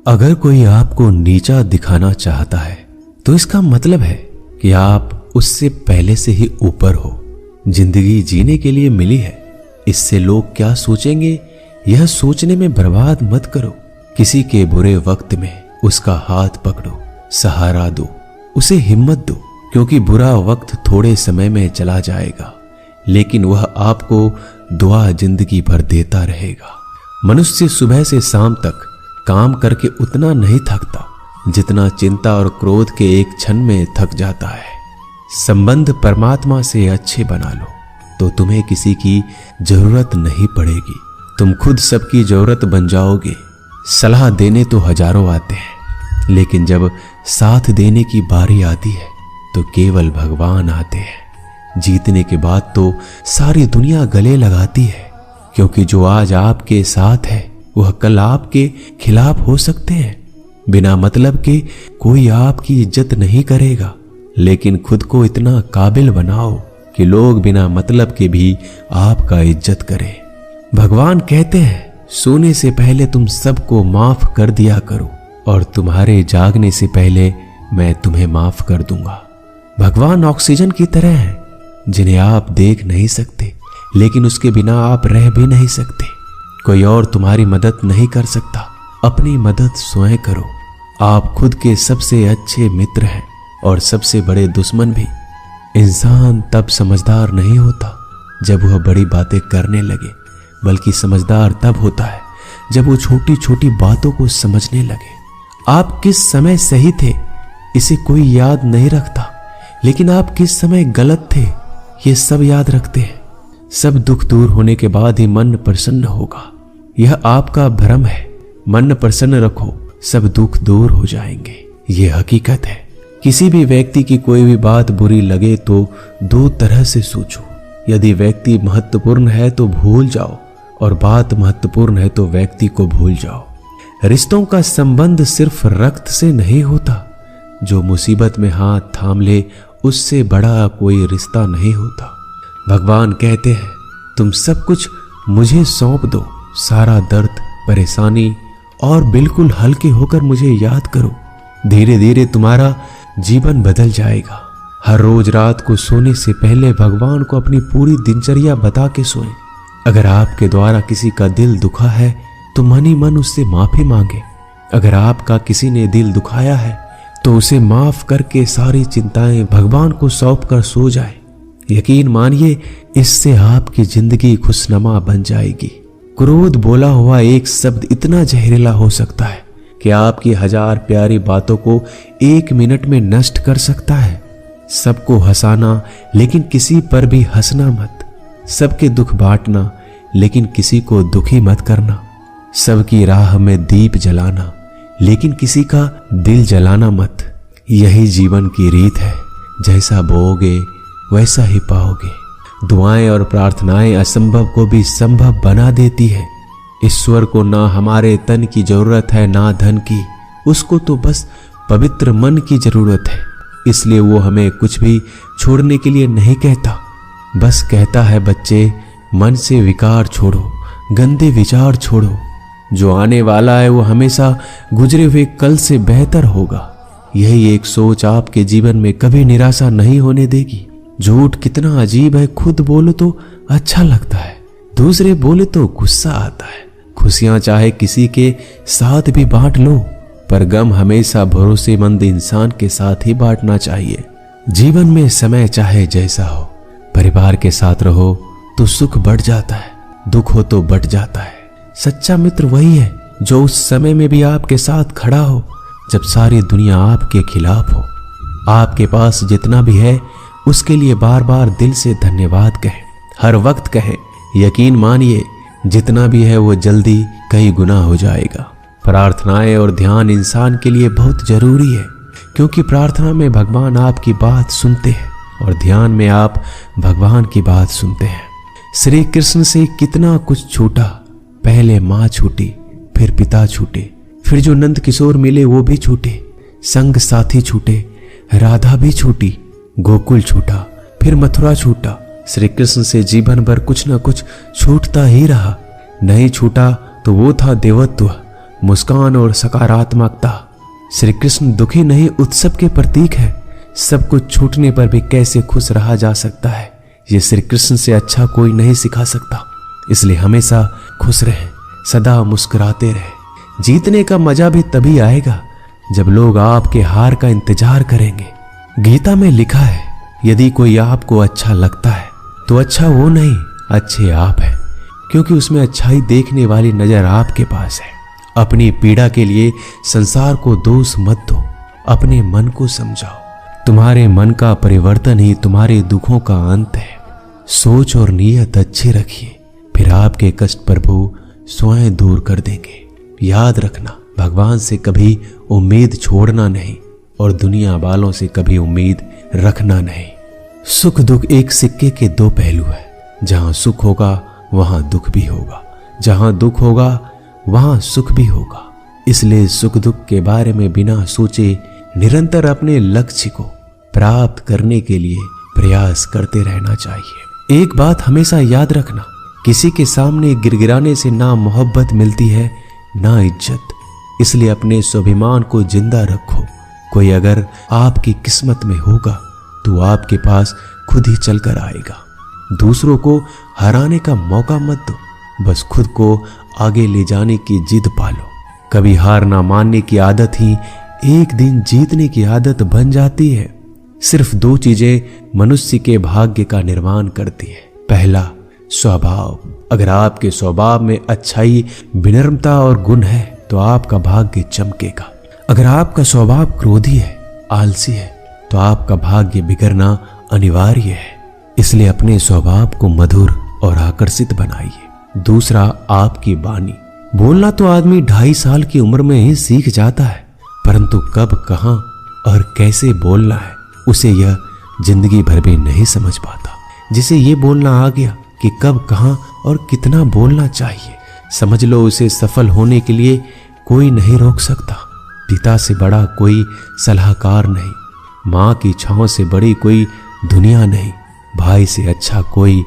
अगर कोई आपको नीचा दिखाना चाहता है तो इसका मतलब है कि आप उससे पहले से ही ऊपर हो। जिंदगी जीने के लिए मिली है, इससे लोग क्या सोचेंगे यह सोचने में बर्बाद मत करो। किसी के बुरे वक्त में उसका हाथ पकड़ो, सहारा दो, उसे हिम्मत दो, क्योंकि बुरा वक्त थोड़े समय में चला जाएगा लेकिन वह आपको दुआ जिंदगी भर देता रहेगा। मनुष्य सुबह से शाम तक काम करके उतना नहीं थकता जितना चिंता और क्रोध के एक क्षण में थक जाता है। संबंध परमात्मा से अच्छे बना लो तो तुम्हें किसी की जरूरत नहीं पड़ेगी, तुम खुद सबकी जरूरत बन जाओगे। सलाह देने तो हजारों आते हैं लेकिन जब साथ देने की बारी आती है तो केवल भगवान आते हैं। जीतने के बाद तो सारी दुनिया गले लगाती है, क्योंकि जो आज आपके साथ है वह कल आपके खिलाफ हो सकते हैं। बिना मतलब के कोई आपकी इज्जत नहीं करेगा, लेकिन खुद को इतना काबिल बनाओ कि लोग बिना मतलब के भी आपका इज्जत करें। भगवान कहते हैं सोने से पहले तुम सबको माफ कर दिया करो और तुम्हारे जागने से पहले मैं तुम्हें माफ कर दूंगा। भगवान ऑक्सीजन की तरह है जिन्हें आप देख नहीं सकते, लेकिन उसके बिना आप रह भी नहीं सकते। कोई और तुम्हारी मदद नहीं कर सकता, अपनी मदद स्वयं करो। आप खुद के सबसे अच्छे मित्र हैं और सबसे बड़े दुश्मन भी। इंसान तब समझदार नहीं होता जब वह बड़ी बातें करने लगे, बल्कि समझदार तब होता है जब वो छोटी छोटी बातों को समझने लगे। आप किस समय सही थे इसे कोई याद नहीं रखता, लेकिन आप किस समय गलत थे ये सब याद रखते हैं। सब दुख दूर होने के बाद ही मन प्रसन्न होगा, यह आपका भ्रम है। मन प्रसन्न रखो, सब दुख दूर हो जाएंगे, ये हकीकत है। किसी भी व्यक्ति की कोई भी बात बुरी लगे तो दो तरह से सोचो। यदि व्यक्ति महत्वपूर्ण है तो भूल जाओ, और बात महत्वपूर्ण है तो व्यक्ति को भूल जाओ। रिश्तों का संबंध सिर्फ रक्त से नहीं होता, जो मुसीबत में हाथ थाम ले उससे बड़ा कोई रिश्ता नहीं होता। भगवान कहते हैं तुम सब कुछ मुझे सौंप दो, सारा दर्द परेशानी, और बिल्कुल हल्के होकर मुझे याद करो। धीरे धीरे तुम्हारा जीवन बदल जाएगा। हर रोज रात को सोने से पहले भगवान को अपनी पूरी दिनचर्या बता के सोएं। अगर आपके द्वारा किसी का दिल दुखा है तो मन ही मन उससे माफी मांगे। अगर आपका किसी ने दिल दुखाया है तो उसे माफ करके सारी चिंताएं भगवान को सौंप कर सो जाए। यकीन मानिए इससे आपकी जिंदगी खुशनुमा बन जाएगी। क्रोध बोला हुआ एक शब्द इतना जहरीला हो सकता है कि आपकी 1000 प्यारी बातों को 1 मिनट में नष्ट कर सकता है। सबको हंसाना लेकिन किसी पर भी हंसना मत। सबके दुख बांटना लेकिन किसी को दुखी मत करना। सबकी राह में दीप जलाना लेकिन किसी का दिल जलाना मत। यही जीवन की रीत है, जैसा बोओगे वैसा ही पाओगे। दुआएं और प्रार्थनाएं असंभव को भी संभव बना देती है। ईश्वर को ना हमारे तन की जरूरत है ना धन की, उसको तो बस पवित्र मन की जरूरत है। इसलिए वो हमें कुछ भी छोड़ने के लिए नहीं कहता, बस कहता है बच्चे मन से विकार छोड़ो, गंदे विचार छोड़ो। जो आने वाला है वो हमेशा गुजरे हुए कल से बेहतर होगा। यही एक सोच आपके जीवन में कभी निराशा नहीं होने देगी। झूठ कितना अजीब है, खुद बोलो तो अच्छा लगता है, दूसरे बोले तो गुस्सा आता है। खुशियां चाहे किसी के साथ भी बांट लो, पर गम हमेशा भरोसेमंद इंसान के साथ ही बांटना चाहिए। जीवन में समय चाहे जैसा हो, परिवार के साथ रहो तो सुख बढ़ जाता है, दुख हो तो बढ़ जाता है। सच्चा मित्र वही है जो उस समय में भी आपके साथ खड़ा हो जब सारी दुनिया आपके खिलाफ हो। आपके पास जितना भी है उसके लिए बार बार दिल से धन्यवाद कहें, हर वक्त कहें। यकीन मानिए जितना भी है वो जल्दी कई गुना हो जाएगा। प्रार्थनाएं और ध्यान इंसान के लिए बहुत जरूरी है, क्योंकि प्रार्थना में भगवान आपकी बात सुनते हैं और ध्यान में आप भगवान की बात सुनते हैं। श्री कृष्ण से कितना कुछ छूटा, पहले माँ छूटी, फिर पिता छूटे, फिर जो नंद किशोर मिले वो भी छूटे, संग साथी छूटे, राधा भी छूटी, गोकुल छूटा, फिर मथुरा छूटा। श्री कृष्ण से जीवन भर कुछ न कुछ छूटता ही रहा। नहीं छूटा तो वो था देवत्व, मुस्कान और सकारात्मकता। श्री कृष्ण दुखी नहीं, उत्सव के प्रतीक है। सब कुछ छूटने पर भी कैसे खुश रहा जा सकता है, ये श्री कृष्ण से अच्छा कोई नहीं सिखा सकता। इसलिए हमेशा खुश रहें, सदा मुस्कुराते रहें। जीतने का मजा भी तभी आएगा जब लोग आपके हार का इंतजार करेंगे। गीता में लिखा है, यदि कोई आपको अच्छा लगता है तो अच्छा वो नहीं, अच्छे आप हैं, क्योंकि उसमें अच्छाई देखने वाली नजर आपके पास है। अपनी पीड़ा के लिए संसार को दोष मत दो, अपने मन को समझाओ। तुम्हारे मन का परिवर्तन ही तुम्हारे दुखों का अंत है। सोच और नीयत अच्छी रखिए, फिर आपके कष्ट प्रभु स्वयं दूर कर देंगे। याद रखना, भगवान से कभी उम्मीद छोड़ना नहीं और दुनिया वालों से कभी उम्मीद रखना नहीं। सुख दुख एक सिक्के के दो पहलू है। जहां सुख होगा वहां दुख भी होगा, जहां दुख होगा वहां सुख भी होगा। इसलिए सुख दुख के बारे में बिना सोचे निरंतर अपने लक्ष्य को प्राप्त करने के लिए प्रयास करते रहना चाहिए। एक बात हमेशा याद रखना, किसी के सामने गिड़गिड़ाने से ना मोहब्बत मिलती है ना इज्जत। इसलिए अपने स्वाभिमान को जिंदा रखो। कोई अगर आपकी किस्मत में होगा तो आपके पास खुद ही चलकर आएगा। दूसरों को हराने का मौका मत दो, बस खुद को आगे ले जाने की जिद पालो। कभी हार ना मानने की आदत ही एक दिन जीतने की आदत बन जाती है। सिर्फ दो चीजें मनुष्य के भाग्य का निर्माण करती है। पहला, स्वभाव। अगर आपके स्वभाव में अच्छाई, विनम्रता और गुण है तो आपका भाग्य चमकेगा। अगर आपका स्वभाव क्रोधी है, आलसी है, तो आपका भाग्य बिगड़ना अनिवार्य है। इसलिए अपने स्वभाव को मधुर और आकर्षित बनाइए। दूसरा, आपकी वाणी। बोलना तो आदमी 2.5 साल की उम्र में ही सीख जाता है, परंतु कब, कहां और कैसे बोलना है उसे यह जिंदगी भर भी नहीं समझ पाता। जिसे ये बोलना आ गया कि कब, कहां और कितना बोलना चाहिए, समझ लो उसे सफल होने के लिए कोई नहीं रोक सकता। पिता से बड़ा कोई सलाहकार नहीं, माँ की छांव से बड़ी कोई दुनिया नहीं, भाई से अच्छा कोई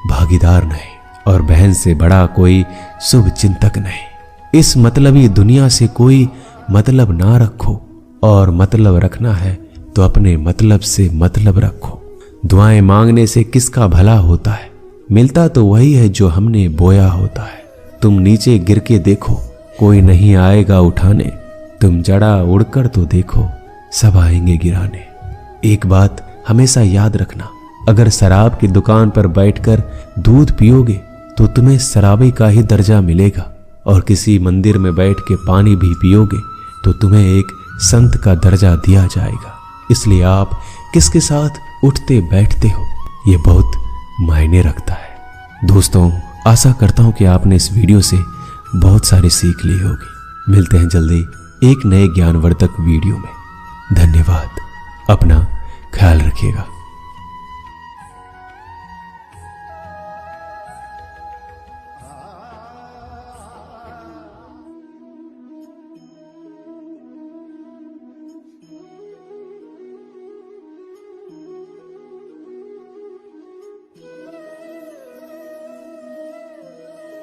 भागीदार नहीं और बहन से बड़ा कोई शुभ चिंतक नहीं। इस मतलबी दुनिया से कोई मतलब ना रखो, और मतलब रखना है तो अपने मतलब से मतलब रखो। दुआएं मांगने से किसका भला होता है? मिलता तो वही है जो हमने बोया होता है। तुम नीचे गिर के देखो, कोई नहीं आएगा उठाने। तुम जड़ा उड़कर तो देखो, सब आएंगे गिराने। एक बात हमेशा याद रखना, अगर शराब की दुकान पर बैठकर दूध पियोगे तो तुम्हें शराबी का ही दर्जा मिलेगा, और किसी मंदिर में बैठ के पानी भी पियोगे तो तुम्हें एक संत का दर्जा दिया जाएगा। इसलिए आप किसके साथ उठते बैठते हो ये बहुत मायने रखता है। दोस्तों, आशा करता हूं कि आपने इस वीडियो से बहुत सारी सीख ली होगी। मिलते हैं जल्दी एक नए ज्ञानवर्धक वीडियो में। धन्यवाद। अपना ख्याल रखिएगा।